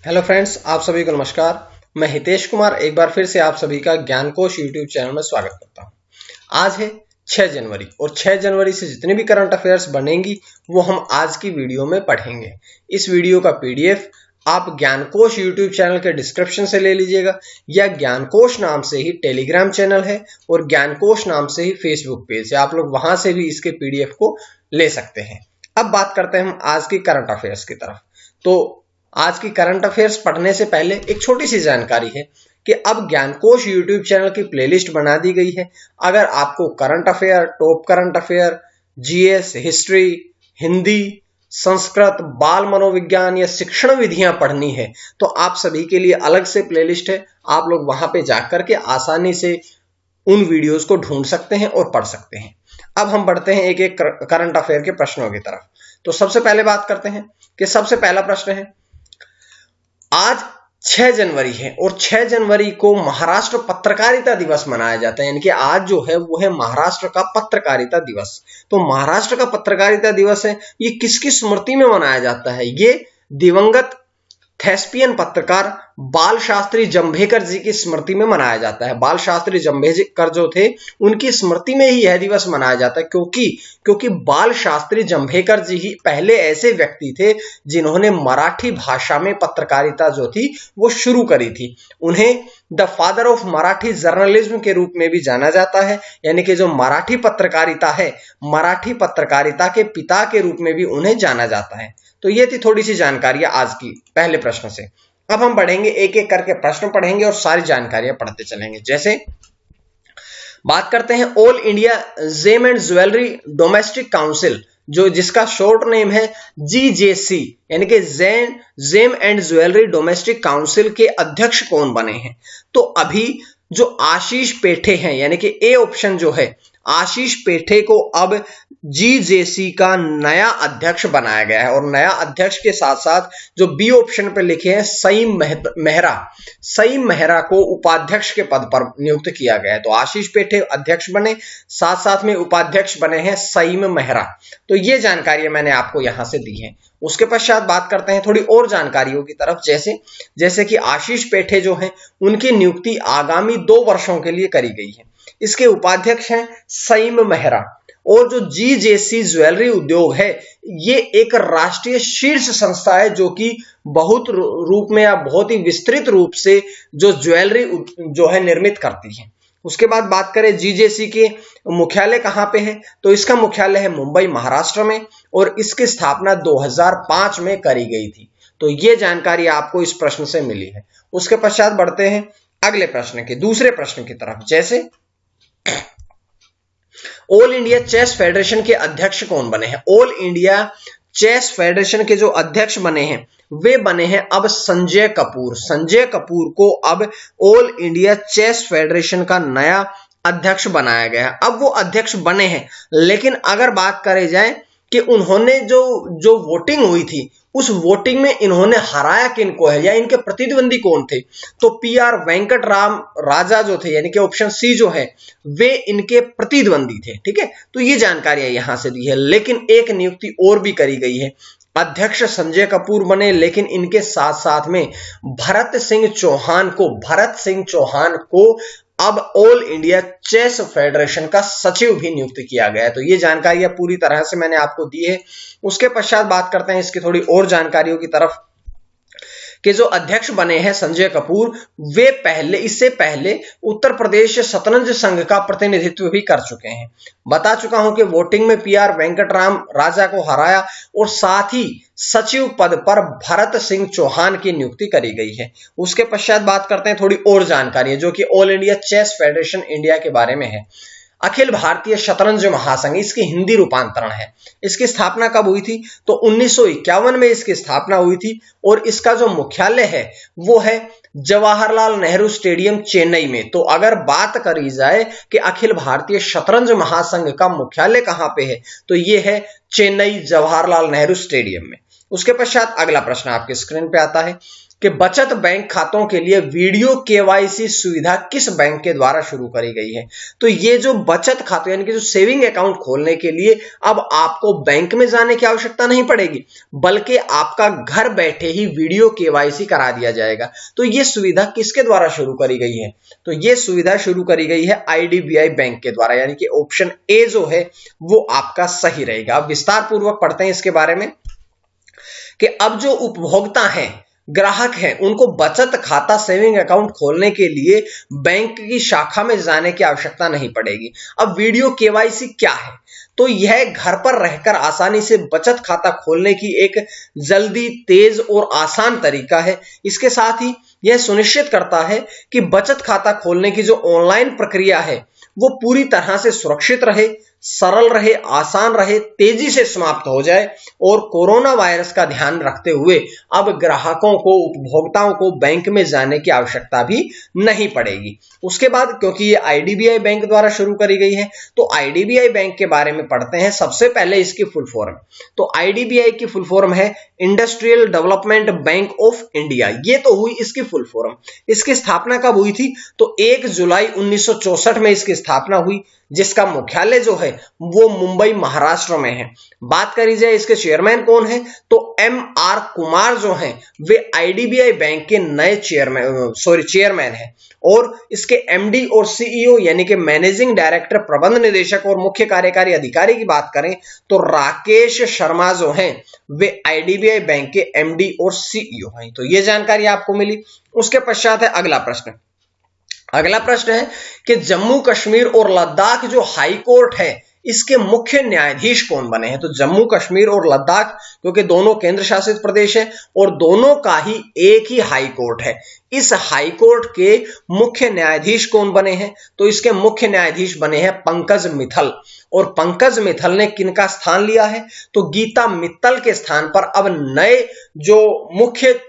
Hello friends, आप सभी को नमस्कार। मैं हितेश कुमार एक बार फिर से आप सभी का ज्ञानकोश यूट्यूब चैनल में स्वागत करता हूं। आज है 6 जनवरी और 6 जनवरी से जितने भी करंट अफेयर्स बनेंगी वो हम आज की वीडियो में पढ़ेंगे। इस वीडियो का पीडीएफ आप ज्ञानकोश यूट्यूब चैनल के डिस्क्रिप्शन से ले लीजिएगा या ज्ञानकोश नाम से ही टेलीग्राम चैनल है और ज्ञानकोश नाम से ही फेसबुक पेज है, आप लोग वहां से भी इसके पीडीएफ को ले सकते हैं। अब बात करते हैं हम आज की करंट अफेयर्स की तरफ। तो आज की करंट अफेयर्स पढ़ने से पहले एक छोटी सी जानकारी है कि अब ज्ञानकोश यूट्यूब चैनल की प्लेलिस्ट बना दी गई है। अगर आपको current affair, top current affair, GS, history, Hindi, Sanskrit, बाल मनोविज्ञान या शिक्षण विधियां पढ़नी है तो आप सभी के लिए अलग से प्लेलिस्ट है। आप लोग वहां पे जाकर के आसानी से उन वीडियोस को ढूंढ सकते हैं और पढ़ सकते हैं। अब हम बढ़ते हैं एक एक करंट अफेयर के प्रश्नों की तरफ। तो सबसे पहले बात करते हैं कि सबसे पहला प्रश्न है, आज 6 जनवरी है और 6 जनवरी को महाराष्ट्र पत्रकारिता दिवस मनाया जाता है, यानी कि आज जो है वो है महाराष्ट्र का पत्रकारिता दिवस। तो महाराष्ट्र का पत्रकारिता दिवस है, ये किसकी स्मृति में मनाया जाता है? ये दिवंगत थेस्पियन पत्रकार बाल शास्त्री जंभेकर जी की स्मृति में मनाया जाता है। बाल शास्त्री जंभेकर जो थे उनकी स्मृति में ही यह दिवस मनाया जाता है, क्योंकि बाल शास्त्री जंभेकर जी ही पहले ऐसे व्यक्ति थे जिन्होंने मराठी भाषा में पत्रकारिता जो थी वो शुरू करी थी। उन्हें the father of Marathi journalism के रूप में भी जाना जाता है, यानी कि जो मराठी पत्रकारिता है, मराठी पत्रकारिता के पिता के रूप में भी उन्हें जाना जाता है। तो ये थी थोड़ी सी जानकारी आज की पहले प्रश्न से। अब हम बढ़ेंगे, एक एक करके प्रश्न पढ़ेंगे और सारी जानकारियां पढ़ते चलेंगे। जैसे बात करते हैं All India Gem and Jewellery Domestic Council, जो जिसका शॉर्ट नेम है जीजेसी, यानी कि Gem and Jewellery Domestic Council के अध्यक्ष कौन बने हैं? तो अभी जो आशीष पेठे हैं, यानी कि ए ऑप्शन जो है, आशीष पेठे को अब जीजेसी का नया अध्यक्ष बनाया गया है। और नया अध्यक्ष के साथ साथ जो बी ऑप्शन पे लिखे हैं सईम मेहरा को उपाध्यक्ष के पद पर नियुक्त किया गया है। तो आशीष पेठे अध्यक्ष बने, साथ साथ में उपाध्यक्ष बने हैं सईम मेहरा। तो ये जानकारी मैंने आपको यहां से दी है। उसके पश्चात बात करते हैं थोड़ी और जानकारियों की तरफ। जैसे कि आशीष पेठे जो हैं उनकी नियुक्ति आगामी 2 वर्षों के लिए करी गई है। इसके उपाध्यक्ष हैं सईम मेहरा। और जो जीजेसी ज्वेलरी उद्योग है ये एक राष्ट्रीय शीर्ष संस्था है जो कि बहुत रूप में या बहुत ही विस्तृत रूप से जो ज्वेलरी जो है निर्मित करती है। उसके बाद बात करें जीजेसी के मुख्यालय कहां पे है, तो इसका मुख्यालय है मुंबई महाराष्ट्र में और इसकी स्थापना 2005 में करी गई थी। तो ये जानकारी आपको इस प्रश्न से मिली है। उसके पश्चात बढ़ते हैं अगले प्रश्न के दूसरे प्रश्न की तरफ। जैसे ऑल इंडिया चेस फेडरेशन के अध्यक्ष कौन बने हैं? ऑल इंडिया चेस फेडरेशन के जो अध्यक्ष बने हैं वे बने हैं अब संजय कपूर। संजय कपूर को अब ऑल इंडिया चेस फेडरेशन का नया अध्यक्ष बनाया गया है। अब वो अध्यक्ष बने हैं, लेकिन अगर बात करी जाए कि उन्होंने जो वोटिंग हुई थी उस वोटिंग में इन्होंने हराया किनको है या इनके प्रतिद्वंदी कौन थे, तो पीआर वेंकटराम राजा जो थे, यानी कि ऑप्शन सी जो है वे इनके प्रतिद्वंदी थे। ठीक है, तो ये जानकारियां यहां से दी है। लेकिन एक नियुक्ति और भी करी गई है, अध्यक्ष संजय कपूर बने, लेकिन इनके साथ साथ में भरत सिंह चौहान को अब ऑल इंडिया चेस फेडरेशन का सचिव भी नियुक्त किया गया है। तो ये जानकारियां पूरी तरह से मैंने आपको दी है। उसके पश्चात बात करते हैं इसकी थोड़ी और जानकारियों की तरफ कि जो अध्यक्ष बने हैं संजय कपूर, वे इससे पहले उत्तर प्रदेश शतरंज संघ का प्रतिनिधित्व भी कर चुके हैं। बता चुका हूं कि वोटिंग में पीआर वेंकटराम राजा को हराया और साथ ही सचिव पद पर भरत सिंह चौहान की नियुक्ति करी गई है। उसके पश्चात बात करते हैं थोड़ी और जानकारी जो कि All India Chess Federation India के बारे में है। अखिल भारतीय शतरंज महासंघ, इसकी हिंदी रूपांतरण है। इसकी स्थापना कब हुई थी? तो 1951 में इसकी स्थापना हुई थी और इसका जो मुख्यालय है वो है जवाहरलाल नेहरू स्टेडियम चेन्नई में। तो अगर बात करी जाए कि अखिल भारतीय शतरंज महासंघ का मुख्यालय कहां पे है तो ये है चेन्नई जवाहरलाल नेहरू स्टेडियम में। उसके पश्चात अगला प्रश्न आपके स्क्रीन पे आता है कि बचत बैंक खातों के लिए वीडियो केवाईसी सुविधा किस बैंक के द्वारा शुरू करी गई है। तो ये जो बचत खाते यानी कि जो सेविंग अकाउंट खोलने के लिए अब आपको बैंक में जाने की आवश्यकता नहीं पड़ेगी, बल्कि आपका घर बैठे ही वीडियो केवाईसी करा दिया जाएगा। तो ये सुविधा किसके द्वारा शुरू करी गई है? तो ये सुविधा शुरू करी गई है आईडीबीआई बैंक के द्वारा, यानी कि ऑप्शन ए जो है वो आपका सही रहेगा। अब विस्तार पूर्वक पढ़ते हैं इसके बारे में कि अब जो उपभोक्ता हैं, ग्राहक हैं, उनको बचत खाता सेविंग अकाउंट खोलने के लिए बैंक की शाखा में जाने की आवश्यकता नहीं पड़ेगी। अब वीडियो केवाईसी क्या है? तो यह घर पर रहकर आसानी से बचत खाता खोलने की एक जल्दी, तेज और आसान तरीका है। इसके साथ ही यह सुनिश्चित करता है कि बचत खाता खोलने की जो ऑनलाइन प्रक्रिया है वो पूरी तरह से सुरक्षित रहे, सरल रहे, आसान रहे, तेजी से समाप्त हो जाए और कोरोना वायरस का ध्यान रखते हुए अब ग्राहकों को, उपभोक्ताओं को बैंक में जाने की आवश्यकता भी नहीं पड़ेगी। उसके बाद क्योंकि ये आईडीबीआई बैंक द्वारा शुरू करी गई है तो आईडीबीआई बैंक के बारे में पढ़ते हैं। सबसे पहले इसकी फुल फॉर्म, तो आईडीबीआई की फुल फॉर्म है industrial development bank of India. ये तो हुई इसकी फुल फॉर्म। इसकी स्थापना कब हुई थी? तो 1 जुलाई 1964 में इसकी स्थापना हुई, जिसका मुख्यालय जो है वो मुंबई महाराष्ट्र में है। बात करी जाए इसके चेयरमैन कौन है, तो एम.आर. कुमार जो हैं वे आईडीबीआई बैंक के नए चेयरमैन हैं। और इसके एमडी और सीईओ यानी कि मैनेजिंग डायरेक्टर, प्रबंध निदेशक और मुख्य कार्यकारी अधिकारी की बात करें तो राकेश शर्मा जो हैं वे आईडीबीआई बैंक के एमडी और सीईओ हैं। तो ये जानकारी आपको मिली। उसके पश्चात है अगला प्रश्न। अगला प्रश्न है कि जम्मू कश्मीर और लद्दाख जो हाई कोर्ट है इसके मुख्य न्यायाधीश कौन बने हैं? तो जम्मू कश्मीर और लद्दाख क्योंकि दोनों केंद्र शासित प्रदेश है और दोनों का ही एक ही हाई कोर्ट है, इस हाई कोर्ट के मुख्य न्यायाधीश कौन बने हैं? तो इसके मुख्य न्यायाधीश बने हैं पंकज मित्तल। और पंकज मित्तल ने किनका स्थान लिया है? तो गीता मित्तल के स्थान पर अब नए जो मुख्य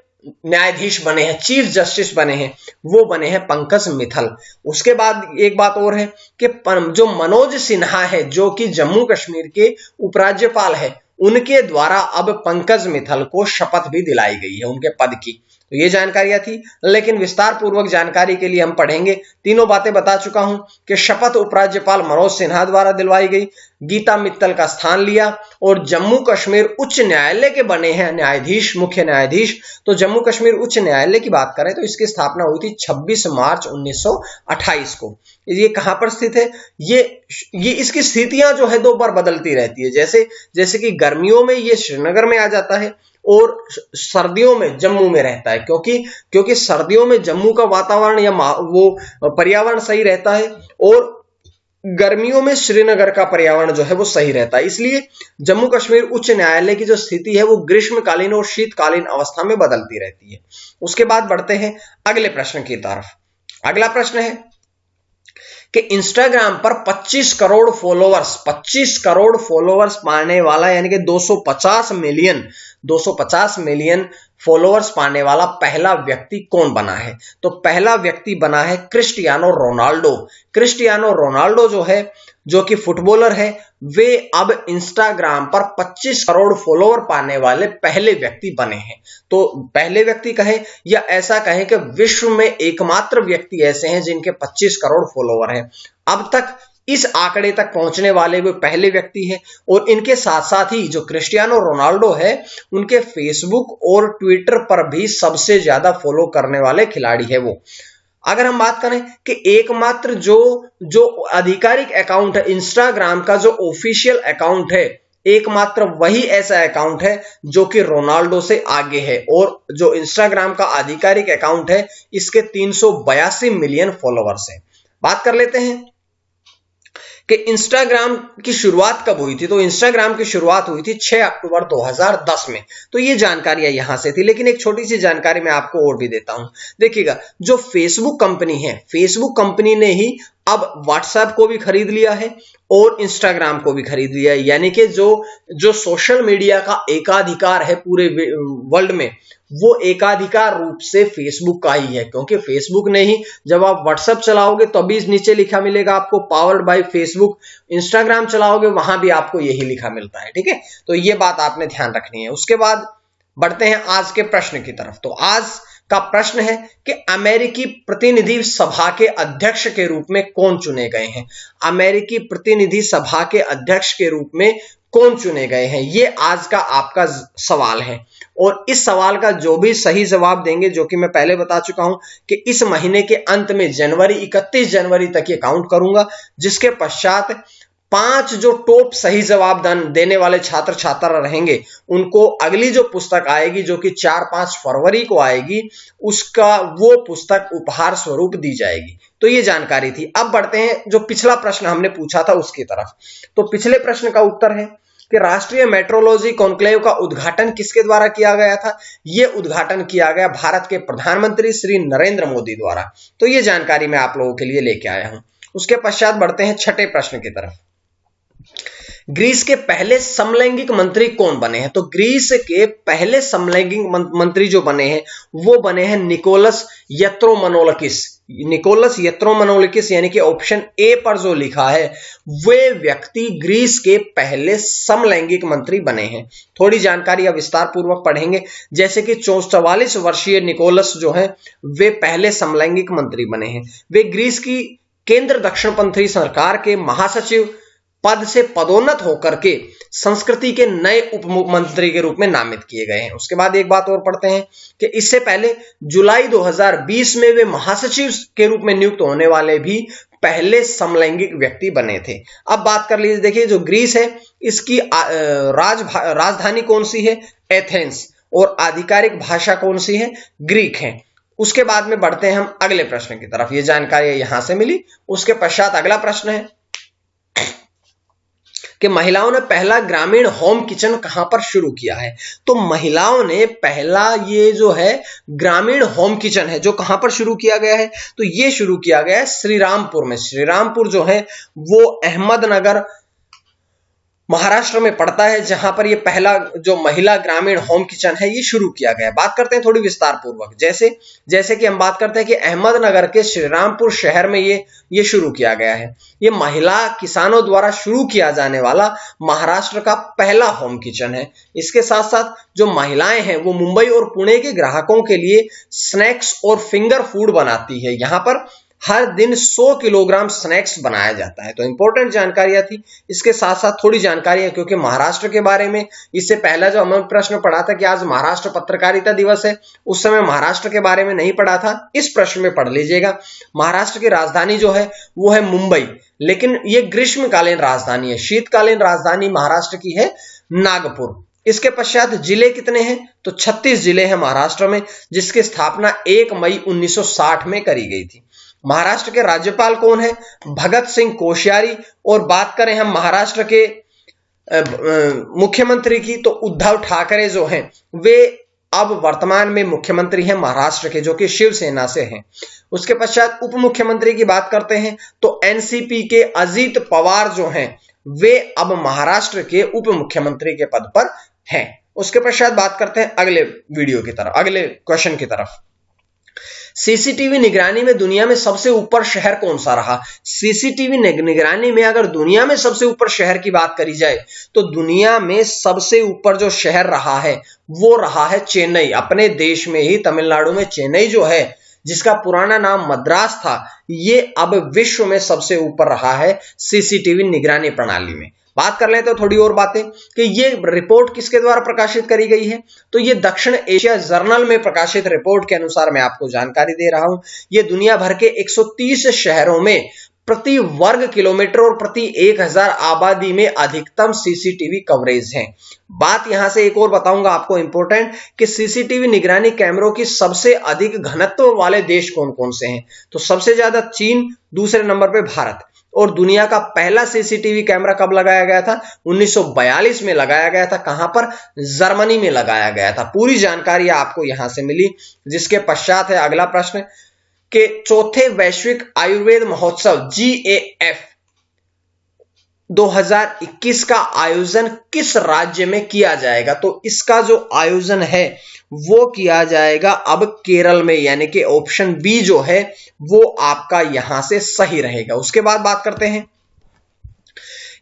न्यायाधीश बने हैं, चीफ जस्टिस बने हैं, वो बने हैं पंकज मित्तल। उसके बाद एक बात और है कि जो मनोज सिन्हा है जो कि जम्मू कश्मीर के उपराज्यपाल है, उनके द्वारा अब पंकज मित्तल को शपथ भी दिलाई गई है उनके पद की। तो ये जानकारियां थी, लेकिन विस्तार पूर्वक जानकारी के लिए हम पढ़ेंगे। तीनों बातें बता चुका हूं कि शपथ उपराज्यपाल मनोज सिन्हा द्वारा दिलवाई गई, गीता मित्तल का स्थान लिया और जम्मू कश्मीर उच्च न्यायालय के बने हैं न्यायाधीश, मुख्य न्यायाधीश। तो जम्मू कश्मीर उच्च न्यायालय की बात करें तो इसकी स्थापना हुई थी 26 मार्च 1928 को। ये कहां पर स्थित है? ये इसकी स्थितियां जो है 2 बार बदलती रहती है। जैसे कि गर्मियों में ये श्रीनगर में आ जाता है और सर्दियों में जम्मू में रहता है, क्योंकि सर्दियों में जम्मू का वातावरण या वो पर्यावरण सही रहता है और गर्मियों में श्रीनगर का पर्यावरण जो है वो सही रहता है। इसलिए जम्मू कश्मीर उच्च न्यायालय की जो स्थिति है वो ग्रीष्मकालीन और शीतकालीन अवस्था में बदलती रहती है। उसके बाद बढ़ते हैं अगले प्रश्न की तरफ। अगला प्रश्न है कि इंस्टाग्राम पर 25 करोड़ फॉलोअर्स पाने वाला यानी कि 250 मिलियन फॉलोअर्स पाने वाला पहला व्यक्ति कौन बना है? तो पहला व्यक्ति बना है क्रिस्टियानो रोनाल्डो। क्रिस्टियानो रोनाल्डो जो कि फुटबॉलर है, वे अब इंस्टाग्राम पर 25 करोड़ फॉलोअर पाने वाले पहले व्यक्ति बने हैं। तो पहले व्यक्ति कहें या ऐसा कहें कि विश्व में एकमात्र व्यक्ति ऐसे हैं जिनके 25 करोड़ फॉलोअर हैं। अब तक इस आंकड़े तक पहुंचने वाले वे पहले व्यक्ति हैं और इनके साथ साथ ही जो क्रिस्टियानो रोनाल्डो है उनके फेसबुक और ट्विटर पर भी सबसे ज्यादा फॉलो करने वाले खिलाड़ी है वो। अगर हम बात करें कि एकमात्र जो आधिकारिक अकाउंट है इंस्टाग्राम का, जो ऑफिशियल अकाउंट है, एकमात्र वही ऐसा अकाउंट है जो कि रोनाल्डो से आगे है और जो इंस्टाग्राम का आधिकारिक अकाउंट है इसके 382 मिलियन फॉलोअर्स हैं। बात कर लेते हैं कि इंस्टाग्राम की शुरुआत कब हुई थी। तो इंस्टाग्राम की शुरुआत हुई थी 6 अक्टूबर 2010 में। तो ये जानकारियां यहां से थी, लेकिन एक छोटी सी जानकारी मैं आपको और भी देता हूं। देखिएगा, जो फेसबुक कंपनी है, फेसबुक कंपनी ने ही अब व्हाट्सएप को भी खरीद लिया है और इंस्टाग्राम को भी खरीद लिया है, यानी कि जो सोशल मीडिया का एकाधिकार है पूरे वर्ल्ड में, वो एकाधिकार रूप से फेसबुक का ही है। क्योंकि फेसबुक ने ही, जब आप व्हाट्सएप चलाओगे तो अभी नीचे लिखा मिलेगा आपको पावर्ड बाय फेसबुक, इंस्टाग्राम चलाओगे वहां भी आपको यही लिखा मिलता है। ठीक है, तो ये बात आपने ध्यान रखनी है। उसके बाद बढ़ते हैं आज के प्रश्न की तरफ। तो आज का प्रश्न है कि अमेरिकी प्रतिनिधि सभा के अध्यक्ष के रूप में कौन चुने गए हैं। अमेरिकी प्रतिनिधि सभा के अध्यक्ष के रूप में कौन चुने गए हैं, ये आज का आपका सवाल है। और इस सवाल का जो भी सही जवाब देंगे, जो कि मैं पहले बता चुका हूं कि इस महीने के अंत में 31 जनवरी तक ये काउंट करूंगा, जिसके पश्चात 5 जो टॉप सही जवाब देने वाले छात्र छात्रा रहेंगे उनको अगली जो पुस्तक आएगी, जो कि 4-5 फरवरी को आएगी, उसका वो पुस्तक उपहार स्वरूप दी जाएगी। तो ये जानकारी थी। अब बढ़ते हैं जो पिछला प्रश्न हमने पूछा था उसकी तरफ। तो पिछले प्रश्न का उत्तर है कि राष्ट्रीय मेट्रोलॉजी कॉन्क्लेव का उद्घाटन किसके द्वारा किया गया था। यह उद्घाटन किया गया भारत के प्रधानमंत्री श्री नरेंद्र मोदी द्वारा। तो ये जानकारी मैं आप लोगों के लिए लेके आया हूं। उसके पश्चात बढ़ते हैं छठे प्रश्न की तरफ। ग्रीस के पहले समलैंगिक मंत्री कौन बने हैं। तो ग्रीस के पहले समलैंगिक मंत्री जो बने हैं वो बने हैं निकोलस यत्रोमनोलकिस। निकोलस यत्रोमनोलकिस यानी कि ऑप्शन ए पर जो लिखा है वे व्यक्ति ग्रीस के पहले समलैंगिक मंत्री बने हैं। थोड़ी जानकारी अब विस्तार पूर्वक पढ़ेंगे। जैसे कि 44 वर्षीय निकोलस जो है वे पहले समलैंगिक मंत्री बने हैं। वे ग्रीस की केंद्र दक्षिणपंथी सरकार के महासचिव पद से पदोन्नत होकर के संस्कृति के नए उप मुख्यमंत्री के रूप में नामित किए गए हैं। उसके बाद एक बात और पढ़ते हैं कि इससे पहले जुलाई 2020 में वे महासचिव के रूप में नियुक्त होने वाले भी पहले समलैंगिक व्यक्ति बने थे। अब बात कर लीजिए, देखिए जो ग्रीस है इसकी राजधानी कौन सी है, एथेंस, और आधिकारिक भाषा कौन सी है, ग्रीक है। उसके बाद में बढ़ते हैं हम अगले प्रश्न की तरफ। ये जानकारी यहां से मिली। उसके पश्चात अगला प्रश्न है कि महिलाओं ने पहला ग्रामीण होम किचन कहां पर शुरू किया है। तो महिलाओं ने पहला ये जो है ग्रामीण होम किचन है जो कहां पर शुरू किया गया है, तो ये शुरू किया गया है श्रीरामपुर में। श्रीरामपुर जो है वो अहमदनगर महाराष्ट्र में पड़ता है, जहां पर ये पहला जो महिला ग्रामीण होम किचन है ये शुरू किया गया है। बात करते हैं थोड़ी विस्तार पूर्वक। जैसे कि हम बात करते हैं कि अहमदनगर के श्रीरामपुर शहर में ये शुरू किया गया है। ये महिला किसानों द्वारा शुरू किया जाने वाला महाराष्ट्र का पहला होम किचन है। इसके साथ साथ जो महिलाएं हैं वो मुंबई और पुणे के ग्राहकों के लिए स्नैक्स और फिंगर फूड बनाती है। यहां पर हर दिन 100 किलोग्राम स्नैक्स बनाया जाता है। तो इंपॉर्टेंट जानकारियां थी। इसके साथ साथ थोड़ी जानकारियां, क्योंकि महाराष्ट्र के बारे में इससे पहला जो हमने प्रश्न पढ़ा था कि आज महाराष्ट्र पत्रकारिता दिवस है, उस समय महाराष्ट्र के बारे में नहीं पढ़ा था, इस प्रश्न में पढ़ लीजिएगा। महाराष्ट्र की राजधानी जो है वो है मुंबई, लेकिन ये ग्रीष्मकालीन राजधानी है। शीतकालीन राजधानी महाराष्ट्र की है नागपुर। इसके पश्चात जिले कितने हैं, तो 36 जिले हैं महाराष्ट्र में, जिसकी स्थापना 1 मई 1960 में करी गई थी। महाराष्ट्र के राज्यपाल कौन है, भगत सिंह कोश्यारी। और बात करें हम महाराष्ट्र के मुख्यमंत्री की, तो उद्धव ठाकरे जो हैं वे अब वर्तमान में मुख्यमंत्री हैं महाराष्ट्र के, जो कि शिवसेना से हैं। उसके पश्चात उप मुख्यमंत्री की बात करते हैं तो एनसीपी के अजित पवार जो हैं वे अब महाराष्ट्र के उप मुख्यमंत्री के पद पर हैं। उसके पश्चात बात करते हैं अगले वीडियो की तरफ, अगले क्वेश्चन की तरफ। सीसीटीवी निगरानी में दुनिया में सबसे ऊपर शहर कौन सा रहा। सीसीटीवी निगरानी में अगर दुनिया में सबसे ऊपर शहर की बात करी जाए तो दुनिया में सबसे ऊपर जो शहर रहा है वो रहा है चेन्नई। अपने देश में ही तमिलनाडु में चेन्नई जो है, जिसका पुराना नाम मद्रास था, ये अब विश्व में सबसे ऊपर रहा है सीसीटीवी निगरानी प्रणाली में। बात कर लेते हैं थोड़ी और बातें कि ये रिपोर्ट किसके द्वारा प्रकाशित करी गई है, तो ये दक्षिण एशिया जर्नल में प्रकाशित रिपोर्ट के अनुसार मैं आपको जानकारी दे रहा हूं। ये दुनिया भर के 130 शहरों में प्रति वर्ग किलोमीटर और प्रति 1000 आबादी में अधिकतम सीसीटीवी कवरेज है। बात यहां से एक और बताऊंगा आपको इंपॉर्टेंट कि सीसीटीवी निगरानी कैमरों की सबसे अधिक घनत्व वाले देश कौन कौन से हैं, तो सबसे ज्यादा चीन, दूसरे नंबर पे भारत। और दुनिया का पहला सीसीटीवी कैमरा कब लगाया गया था, 1942 में लगाया गया था। कहां पर, जर्मनी में लगाया गया था। पूरी जानकारी आपको यहां से मिली। जिसके पश्चात है अगला प्रश्न कि चौथे वैश्विक आयुर्वेद महोत्सव GAF 2021 का आयोजन किस राज्य में किया जाएगा। तो इसका जो आयोजन है वो किया जाएगा अब केरल में, यानी कि ऑप्शन बी जो है वो आपका यहां से सही रहेगा। उसके बाद बात करते हैं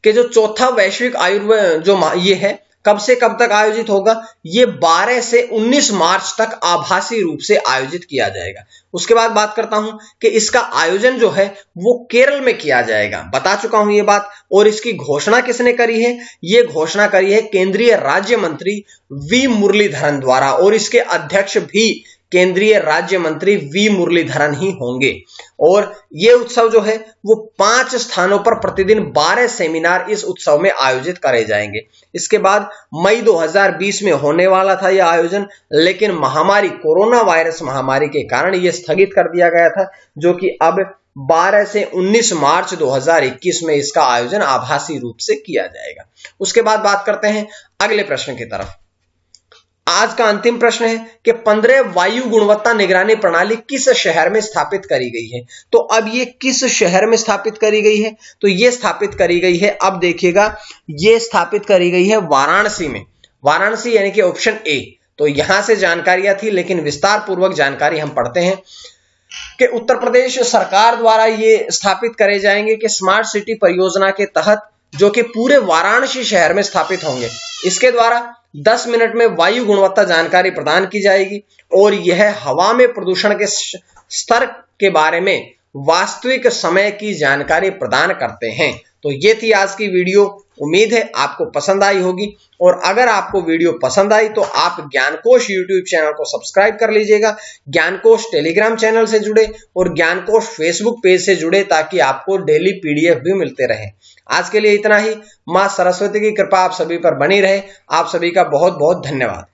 कि जो चौथा वैश्विक आयुर्वेद जो ये है कब से कब तक आयोजित होगा? ये 12 से 19 मार्च तक आभासी रूप से आयोजित किया जाएगा। उसके बाद बात करता हूं कि इसका आयोजन जो है वो केरल में किया जाएगा, बता चुका हूं ये बात। और इसकी घोषणा किसने करी है? ये घोषणा करी है केंद्रीय राज्य मंत्री वी मुरलीधरन द्वारा, और इसके अध्यक्ष भी केंद्रीय राज्य मंत्री वी मुरलीधरन ही होंगे। और यह उत्सव जो है वो 5 स्थानों पर प्रतिदिन 12 सेमिनार इस उत्सव में आयोजित करे जाएंगे। इसके बाद मई 2020 में होने वाला था यह आयोजन, लेकिन महामारी कोरोना वायरस महामारी के कारण यह स्थगित कर दिया गया था, जो कि अब 12 से 19 मार्च 2021 में इसका आयोजन आभासी रूप से किया जाएगा। उसके बाद बात करते हैं अगले प्रश्न की तरफ। आज का अंतिम प्रश्न है कि 15 वायु गुणवत्ता निगरानी प्रणाली किस शहर में स्थापित करी गई है? तो अब ये किस शहर में स्थापित करी गई है? तो ये स्थापित करी गई है, अब देखिएगा, ये स्थापित करी गई है वाराणसी में। वाराणसी यानी कि ऑप्शन ए। तो यहां से जानकारियां थी, लेकिन विस्तार पूर्वक जानकारी हम पढ़ते हैं कि उत्तर प्रदेश सरकार द्वारा ये स्थापित करे जाएंगे कि स्मार्ट सिटी परियोजना के तहत, जो कि पूरे वाराणसी शहर में स्थापित होंगे। इसके द्वारा 10 मिनट में वायु गुणवत्ता जानकारी प्रदान की जाएगी और यह हवा में प्रदूषण के स्तर के बारे में वास्तविक समय की जानकारी प्रदान करते हैं। तो ये थी आज की वीडियो। उम्मीद है आपको पसंद आई होगी, और अगर आपको वीडियो पसंद आई तो आप ज्ञानकोश यूट्यूब चैनल को सब्सक्राइब कर लीजिएगा, ज्ञानकोश टेलीग्राम चैनल से जुड़े और ज्ञानकोश फेसबुक पेज से जुड़े, ताकि आपको डेली पीडीएफ भी मिलते रहे। आज के लिए इतना ही। मां सरस्वती की कृपा आप सभी पर बनी रहे। आप सभी का बहुत बहुत धन्यवाद।